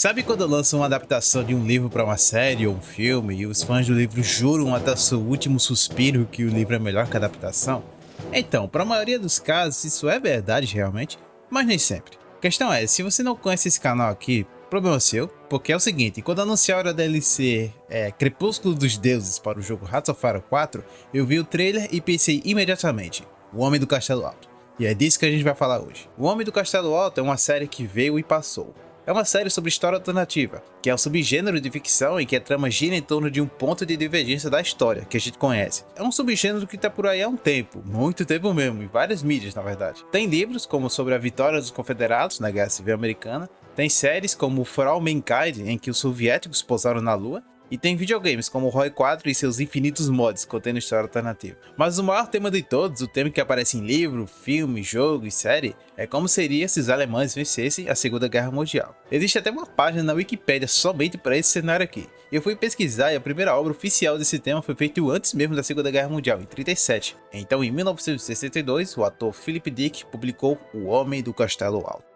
Sabe quando lançam uma adaptação de um livro para uma série ou um filme e os fãs do livro juram até o seu último suspiro que o livro é melhor que a adaptação? Então, para a maioria dos casos isso é verdade realmente, mas nem sempre. A questão é, se você não conhece esse canal aqui, problema seu, porque é o seguinte, quando anunciaram a DLC Crepúsculo dos Deuses para o jogo Hearts of Iron 4, eu vi o trailer e pensei imediatamente, O Homem do Castelo Alto. E é disso que a gente vai falar hoje. O Homem do Castelo Alto é uma série que veio e passou. É uma série sobre história alternativa, que é um subgênero de ficção em que a trama gira em torno de um ponto de divergência da história, que a gente conhece. É um subgênero que tá por aí há um tempo, muito tempo mesmo, em várias mídias na verdade. Tem livros como sobre a vitória dos confederados na Guerra Civil Americana, tem séries como For All Mankind, em que os soviéticos pousaram na Lua, e tem videogames como o Roy 4 e seus infinitos mods contendo história alternativa. Mas o maior tema de todos, o tema que aparece em livro, filme, jogo e série, é como seria se os alemães vencessem a Segunda Guerra Mundial. Existe até uma página na Wikipédia somente para esse cenário aqui. Eu fui pesquisar e a primeira obra oficial desse tema foi feita antes mesmo da Segunda Guerra Mundial, em 1937. Então em 1962, o ator Philip Dick publicou O Homem do Castelo Alto.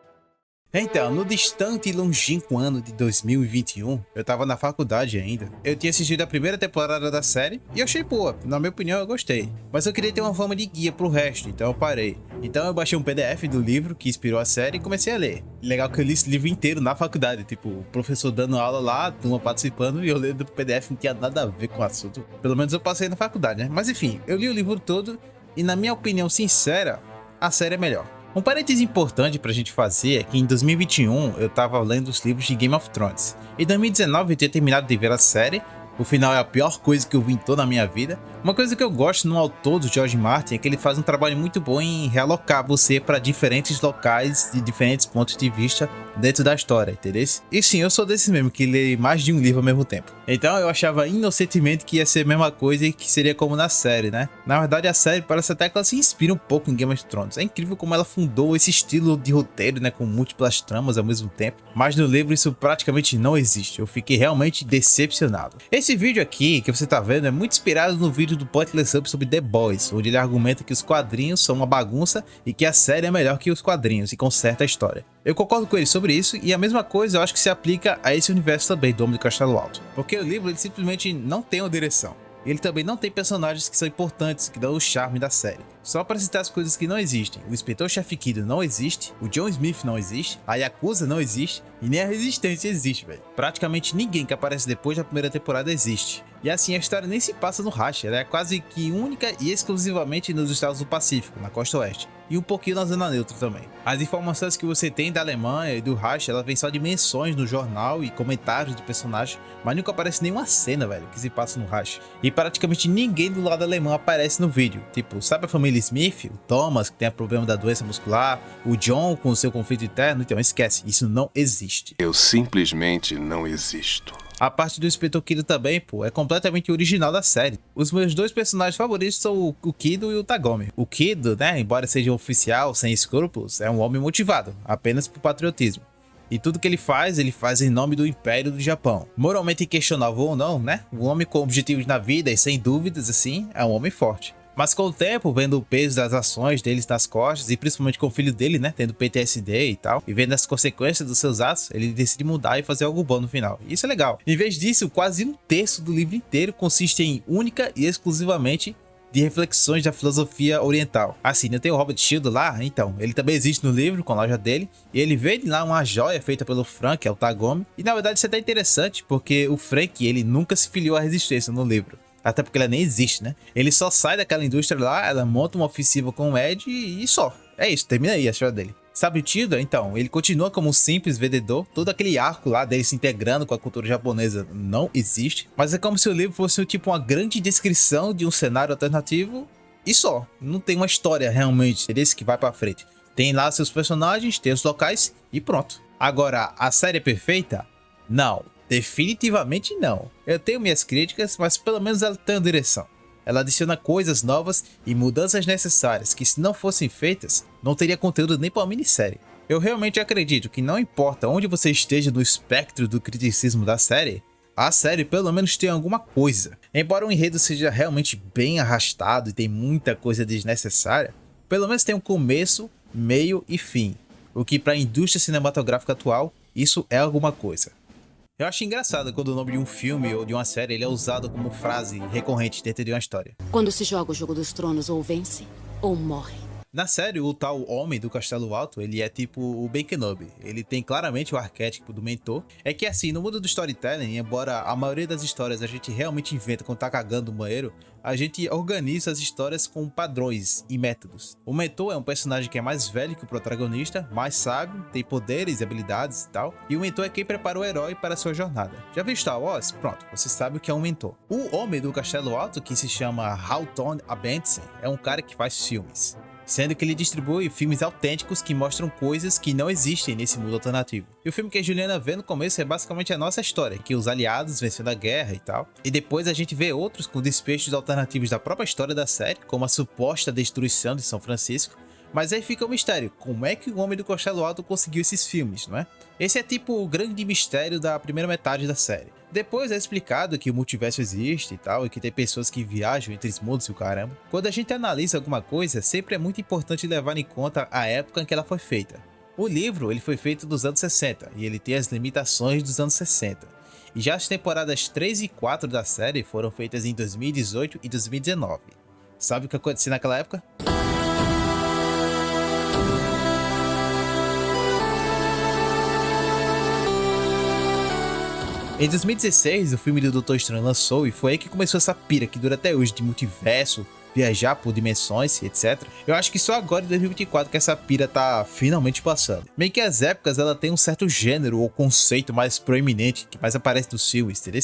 Então, no distante e longínquo ano de 2021, eu tava na faculdade ainda. Eu tinha assistido a primeira temporada da série e achei boa, na minha opinião eu gostei. Mas eu queria ter uma forma de guia pro resto, então eu parei. Então eu baixei um PDF do livro que inspirou a série e comecei a ler. Legal que eu li esse livro inteiro na faculdade, tipo, o professor dando aula lá, turma participando e eu lendo o PDF, não tinha nada a ver com o assunto. Pelo menos eu passei na faculdade, né? Mas enfim, eu li o livro todo e na minha opinião sincera, a série é melhor. Um parêntese importante pra gente fazer é que em 2021 eu tava lendo os livros de Game of Thrones. Em 2019 eu tinha terminado de ver a série, o final é a pior coisa que eu vi em toda a minha vida. Uma coisa que eu gosto no autor do George Martin é que ele faz um trabalho muito bom em realocar você para diferentes locais de diferentes pontos de vista dentro da história, entendeu? E sim, eu sou desse mesmo, que lê mais de um livro ao mesmo tempo. Então eu achava inocentemente que ia ser a mesma coisa e que seria como na série, né? Na verdade a série parece até que ela se inspira um pouco em Game of Thrones. É incrível como ela fundou esse estilo de roteiro, né, com múltiplas tramas ao mesmo tempo. Mas no livro isso praticamente não existe, eu fiquei realmente decepcionado. Esse vídeo aqui que você tá vendo é muito inspirado no vídeo do Pointless Up sobre The Boys, onde ele argumenta que os quadrinhos são uma bagunça e que a série é melhor que os quadrinhos e conserta a história. Eu concordo com ele sobre isso e a mesma coisa eu acho que se aplica a esse universo também do Homem do Castelo Alto. Porque o livro ele simplesmente não tem uma direção. Ele também não tem personagens que são importantes, que dão o charme da série. Só para citar as coisas que não existem, o Inspetor-Chefe Kido não existe, o John Smith não existe, a Yakuza não existe e nem a Resistência existe, velho. Praticamente ninguém que aparece depois da primeira temporada existe. E assim, a história nem se passa no Racha, ela é quase que única e exclusivamente nos estados do Pacífico, na costa oeste. E um pouquinho na zona neutra também. As informações que você tem da Alemanha e do Racha, ela vem só de menções no jornal e comentários de personagens, mas nunca aparece nenhuma cena, velho, que se passa no Racha. E praticamente ninguém do lado alemão aparece no vídeo. Tipo, sabe a família Smith? O Thomas, que tem o problema da doença muscular, o John com o seu conflito interno? Então esquece, isso não existe. Eu simplesmente não existo. A parte do Inspetor Kido também, pô, é completamente original da série. Os meus dois personagens favoritos são o Kido e o Tagome. O Kido, né, embora seja um oficial sem escrúpulos, é um homem motivado, apenas por patriotismo. E tudo que ele faz em nome do Império do Japão. Moralmente questionável ou não, né, um homem com objetivos na vida e sem dúvidas, assim, é um homem forte. Mas com o tempo, vendo o peso das ações deles nas costas, e principalmente com o filho dele, né, tendo PTSD e tal, e vendo as consequências dos seus atos, ele decide mudar e fazer algo bom no final. E isso é legal. Em vez disso, quase um terço do livro inteiro consiste em única e exclusivamente de reflexões da filosofia oriental. Assim, não tem o Robert Shield lá? Então, ele também existe no livro, com a loja dele, e ele vê lá uma joia feita pelo Frank, que é o Tagome, e na verdade isso é até interessante, porque o Frank, ele nunca se filiou à resistência no livro. Até porque ela nem existe, né? Ele só sai daquela indústria lá, ela monta uma ofensiva com o Ed e só. É isso, termina aí a história dele. Sabe o Tilda? Então, ele continua como um simples vendedor. Todo aquele arco lá dele se integrando com a cultura japonesa não existe. Mas é como se o livro fosse tipo uma grande descrição de um cenário alternativo e só. Não tem uma história realmente desse que vai pra frente. Tem lá seus personagens, tem os locais e pronto. Agora, a série é perfeita? Não. Definitivamente não. Eu tenho minhas críticas, mas pelo menos ela tem uma direção. Ela adiciona coisas novas e mudanças necessárias que, se não fossem feitas, não teria conteúdo nem para uma minissérie. Eu realmente acredito que não importa onde você esteja no espectro do criticismo da série, a série pelo menos tem alguma coisa. Embora o enredo seja realmente bem arrastado e tem muita coisa desnecessária, pelo menos tem um começo, meio e fim, o que para a indústria cinematográfica atual isso é alguma coisa. Eu acho engraçado quando o nome de um filme ou de uma série ele é usado como frase recorrente dentro de uma história. Quando se joga o Jogo dos Tronos, ou vence, ou morre. Na série, o tal Homem do Castelo Alto, ele é tipo o Ben Kenobi. Ele tem claramente o arquétipo do mentor. É que assim, no mundo do storytelling, embora a maioria das histórias a gente realmente inventa quando tá cagando no banheiro, a gente organiza as histórias com padrões e métodos. O mentor é um personagem que é mais velho que o protagonista, mais sábio, tem poderes e habilidades e tal. E o mentor é quem prepara o herói para a sua jornada. Já viu Star Wars? Pronto, você sabe o que é um mentor. O Homem do Castelo Alto, que se chama Houghton Abenson, é um cara que faz filmes, sendo que ele distribui filmes autênticos que mostram coisas que não existem nesse mundo alternativo. E o filme que a Juliana vê no começo é basicamente a nossa história, que os aliados vencendo a guerra e tal. E depois a gente vê outros com desfechos alternativos da própria história da série, como a suposta destruição de São Francisco. Mas aí fica o mistério, como é que o Homem do Castelo Alto conseguiu esses filmes, não é? Esse é tipo o grande mistério da primeira metade da série. Depois é explicado que o multiverso existe e tal, e que tem pessoas que viajam entre os mundos e o caramba. Quando a gente analisa alguma coisa, sempre é muito importante levar em conta a época em que ela foi feita. O livro ele foi feito nos anos 60, e ele tem as limitações dos anos 60. E já as temporadas 3 e 4 da série foram feitas em 2018 e 2019. Sabe o que aconteceu naquela época? Em 2016, o filme do Doutor Estranho lançou e foi aí que começou essa pira que dura até hoje de multiverso, viajar por dimensões, etc. Eu acho que só agora em 2024 que essa pira tá finalmente passando. Meio que as épocas ela tem um certo gênero ou conceito mais proeminente, que mais aparece nos filmes, entendeu?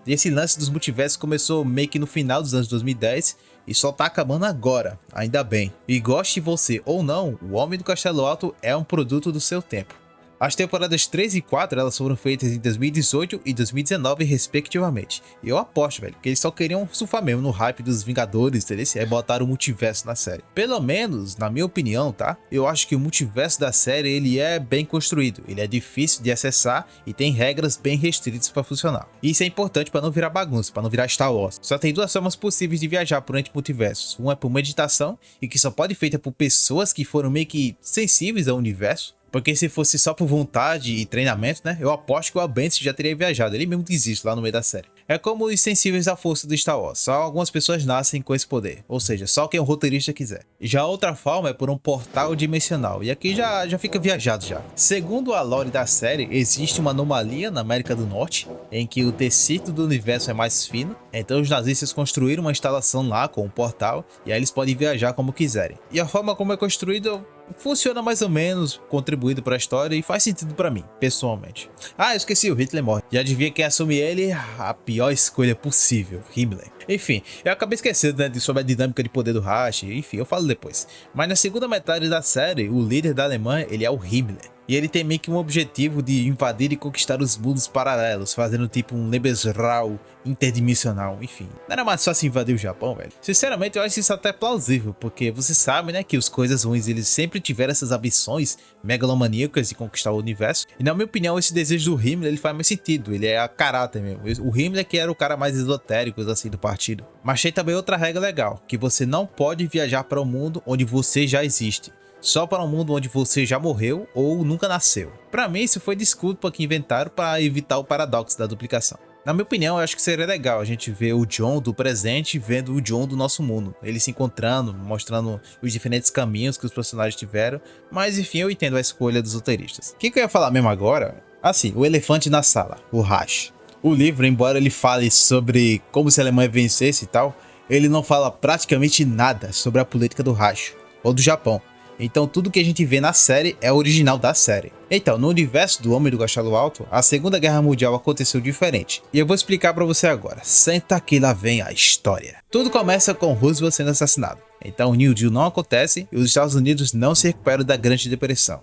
E esse lance dos multiversos começou meio que no final dos anos 2010 e só tá acabando agora, ainda bem. E goste você ou não, o Homem do Castelo Alto é um produto do seu tempo. As temporadas 3 e 4 elas foram feitas em 2018 e 2019 respectivamente. E eu aposto, velho, que eles só queriam surfar mesmo no hype dos Vingadores, entendeu? E aí botaram o multiverso na série. Pelo menos, na minha opinião, tá? Eu acho que o multiverso da série ele é bem construído, ele é difícil de acessar e tem regras bem restritas para funcionar. E isso é importante para não virar bagunça, para não virar Star Wars. Só tem duas formas possíveis de viajar por entre multiversos. Uma é por meditação e que só pode ser feita por pessoas que foram meio que sensíveis ao universo. Porque se fosse só por vontade e treinamento, né? Eu aposto que o Abenço já teria viajado. Ele mesmo desiste lá no meio da série. É como os sensíveis à força do Star Wars. Só algumas pessoas nascem com esse poder. Ou seja, só quem o roteirista quiser. Já a outra forma é por um portal dimensional. E aqui já fica viajado já. Segundo a lore da série, existe uma anomalia na América do Norte, em que o tecido do universo é mais fino. Então os nazistas construíram uma instalação lá com um portal. E aí eles podem viajar como quiserem. E a forma como é construído funciona mais ou menos, contribuído para a história e faz sentido para mim, pessoalmente. Ah, eu esqueci, o Hitler morre. Já adivinha quem assume ele? A pior escolha possível, Himmler. Enfim, eu acabei esquecendo, né, sobre a dinâmica de poder do Reich, enfim, eu falo depois. Mas na segunda metade da série, o líder da Alemanha, ele é o Himmler. E ele tem meio que um objetivo de invadir e conquistar os mundos paralelos, fazendo tipo um Lebensraum interdimensional, enfim. Não era mais fácil invadir o Japão, velho? Sinceramente, eu acho isso até plausível, porque você sabe, né, que os coisas ruins, eles sempre tiveram essas ambições megalomaníacas de conquistar o universo. E na minha opinião, esse desejo do Himmler, ele faz mais sentido, ele é a caráter mesmo. O Himmler que era o cara mais esotérico, assim, do partido. Mas tem também outra regra legal, que você não pode viajar para um mundo onde você já existe. Só para um mundo onde você já morreu ou nunca nasceu. Para mim, isso foi desculpa que inventaram para evitar o paradoxo da duplicação. Na minha opinião, eu acho que seria legal a gente ver o Jon do presente vendo o Jon do nosso mundo. Eles se encontrando, mostrando os diferentes caminhos que os personagens tiveram. Mas enfim, eu entendo a escolha dos roteiristas. O que eu ia falar mesmo agora? Assim, o elefante na sala, o Reich. O livro, embora ele fale sobre como se a Alemanha vencesse e tal, ele não fala praticamente nada sobre a política do Reich ou do Japão. Então tudo que a gente vê na série é original da série. Então, no universo do Homem do Castelo Alto, a Segunda Guerra Mundial aconteceu diferente. E eu vou explicar pra você agora. Senta que lá vem a história. Tudo começa com Roosevelt sendo assassinado. Então o New Deal não acontece e os Estados Unidos não se recuperam da Grande Depressão.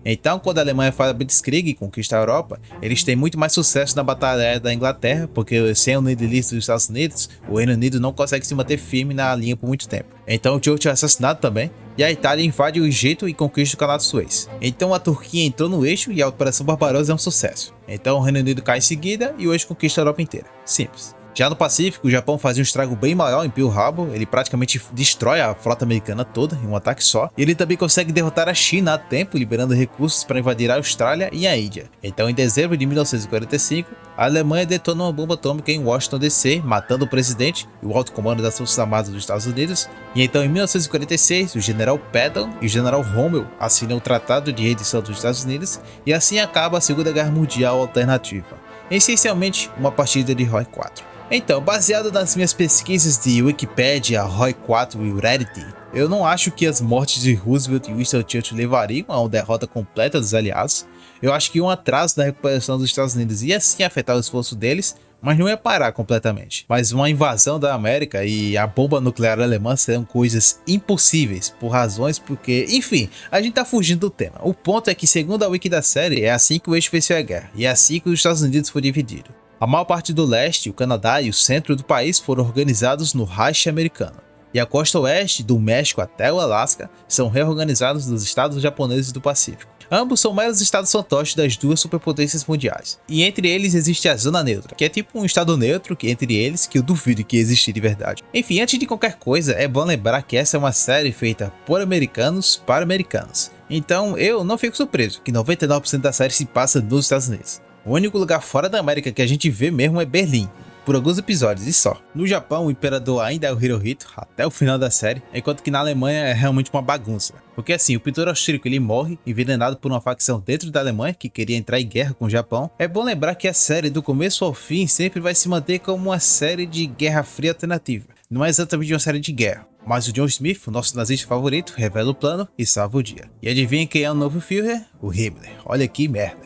Então, quando a Alemanha faz a Blitzkrieg e conquista a Europa, eles têm muito mais sucesso na Batalha Aérea da Inglaterra, porque sem o unidilista dos Estados Unidos, o Reino Unido não consegue se manter firme na linha por muito tempo. Então, o Churchill é assassinado também, e a Itália invade o Egito e conquista o Canal de Suez. Então, a Turquia entrou no eixo e a Operação Barbarossa é um sucesso. Então, o Reino Unido cai em seguida e hoje conquista a Europa inteira. Simples. Já no Pacífico, o Japão fazia um estrago bem maior em Pearl Harbor, ele praticamente destrói a frota americana toda em um ataque só, e ele também consegue derrotar a China a tempo, liberando recursos para invadir a Austrália e a Índia. Então, em dezembro de 1945, a Alemanha detona uma bomba atômica em Washington DC, matando o presidente e o alto comando das Forças Armadas dos Estados Unidos, e então em 1946, o general Patton e o general Rommel assinam o Tratado de Rendição dos Estados Unidos, e assim acaba a Segunda Guerra Mundial alternativa. Essencialmente, uma partida de ROI 4. Então, baseado nas minhas pesquisas de Wikipedia, ROI 4 e Reddit, eu não acho que as mortes de Roosevelt e Winston Churchill levariam a uma derrota completa dos aliados. Eu acho que um atraso na recuperação dos Estados Unidos ia sim afetar o esforço deles, mas não ia parar completamente. Mas uma invasão da América e a bomba nuclear alemã serão coisas impossíveis, por razões porque, enfim, a gente tá fugindo do tema. O ponto é que, segundo a wiki da série, é assim que o eixo venceu a guerra, e é assim que os Estados Unidos foi dividido. A maior parte do leste, o Canadá e o centro do país foram organizados no Reich americano, e a costa oeste, do México até o Alasca, são reorganizados nos estados japoneses do Pacífico. Ambos são meros estados fantoches das duas superpotências mundiais, e entre eles existe a Zona Neutra, que é tipo um estado neutro entre eles, que eu duvido que existe de verdade. Enfim, antes de qualquer coisa, é bom lembrar que essa é uma série feita por americanos para americanos. Então eu não fico surpreso que 99% da série se passa nos Estados Unidos. O único lugar fora da América que a gente vê mesmo é Berlim, por alguns episódios e só. No Japão, o imperador ainda é o Hirohito, até o final da série, enquanto que na Alemanha é realmente uma bagunça. Porque assim, o pintor austríaco ele morre, envenenado por uma facção dentro da Alemanha, que queria entrar em guerra com o Japão. É bom lembrar que a série, do começo ao fim, sempre vai se manter como uma série de Guerra Fria alternativa. Não é exatamente uma série de guerra, mas o John Smith, o nosso nazista favorito, revela o plano e salva o dia. E adivinha quem é o novo Führer? O Himmler. Olha que merda.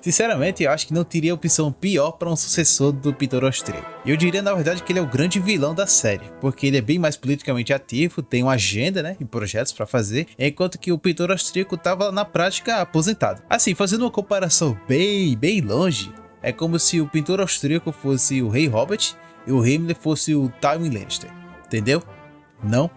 Sinceramente, eu acho que não teria opção pior para um sucessor do pintor austríaco. Eu diria, na verdade, que ele é o grande vilão da série, porque ele é bem mais politicamente ativo, tem uma agenda, né, e projetos para fazer, enquanto que o pintor austríaco estava na prática aposentado. Assim, fazendo uma comparação bem longe, é como se o pintor austríaco fosse o Rei Robert e o Himmler fosse o Tywin Lannister. Entendeu? Não?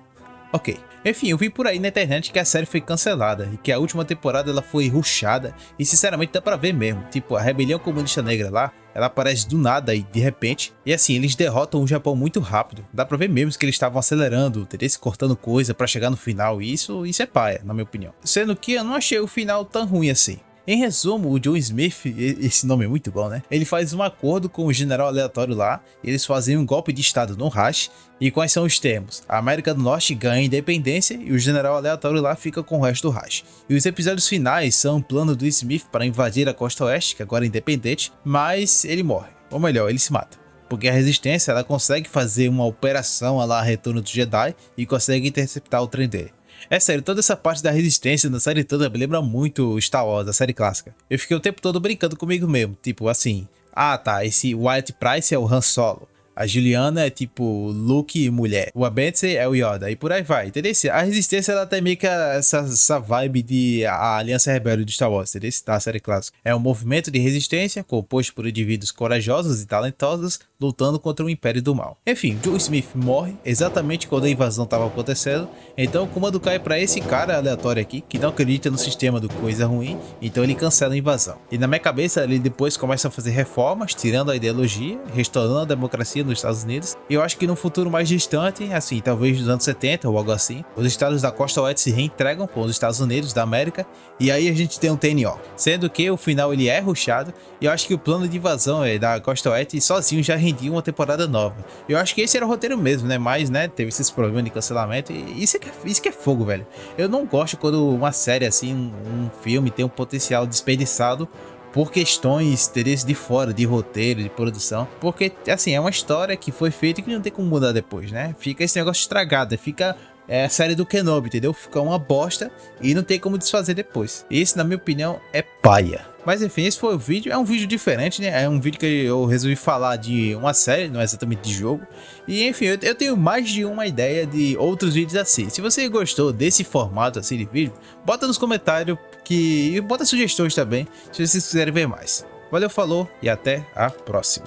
Ok. Enfim, eu vi por aí na internet que a série foi cancelada e que a última temporada ela foi rushada e sinceramente dá pra ver mesmo. Tipo, a rebelião comunista negra lá, ela aparece do nada e de repente. E assim, eles derrotam o Japão muito rápido. Dá pra ver mesmo que eles estavam acelerando, entendeu? Cortando coisa pra chegar no final e isso é paia, na minha opinião. Sendo que eu não achei o final tão ruim assim. Em resumo, o John Smith, esse nome é muito bom, né? Ele faz um acordo com o general aleatório lá, eles fazem um golpe de estado no Reich, e quais são os termos? A América do Norte ganha independência e o general aleatório lá fica com o resto do Reich. E os episódios finais são um plano do Smith para invadir a costa oeste, que agora é independente, mas ele morre, ou melhor, ele se mata. Porque a resistência ela consegue fazer uma operação lá Retorno do Jedi e consegue interceptar o trem dele. É sério, toda essa parte da resistência na série toda me lembra muito Star Wars, a série clássica. Eu fiquei o tempo todo brincando comigo mesmo, tipo assim, ah tá, esse Wyatt Price é o Han Solo, a Juliana é tipo Luke e mulher, o Abentse é o Yoda e por aí vai, entendeu? A resistência ela tem meio que essa vibe de a Aliança Rebelde de Star Wars, entendeu? Da série clássica. É um movimento de resistência composto por indivíduos corajosos e talentosos lutando contra o Império do Mal. Enfim, Joe Smith morre exatamente quando a invasão estava acontecendo, então o comando cai para esse cara aleatório aqui, que não acredita no sistema do coisa ruim, então ele cancela a invasão. E na minha cabeça ele depois começa a fazer reformas, tirando a ideologia, restaurando a democracia nos Estados Unidos, e eu acho que no futuro mais distante, assim, talvez nos anos 70 ou algo assim, os estados da costa oeste se reentregam com os Estados Unidos da América, e aí a gente tem um TNO. Sendo que o final ele é rushado, e eu acho que o plano de invasão da costa oeste sozinho já rendia uma temporada nova. Eu acho que esse era o roteiro mesmo, né? Mas, né, teve esses problemas de cancelamento e isso que é fogo, velho. Eu não gosto quando uma série assim, um filme tem um potencial desperdiçado por questões de fora, de roteiro, de produção, porque assim, é uma história que foi feita e que não tem como mudar depois, né? Fica esse negócio estragado, fica a série do Kenobi, entendeu? Fica uma bosta e não tem como desfazer depois. Esse, na minha opinião, é paia. Mas enfim, esse foi o vídeo, é um vídeo diferente, né? É um vídeo que eu resolvi falar de uma série, não é exatamente de jogo. E enfim, eu tenho mais de uma ideia de outros vídeos assim. Se você gostou desse formato assim de vídeo, bota nos comentários e bota sugestões também, se vocês quiserem ver mais. Valeu, falou e até a próxima.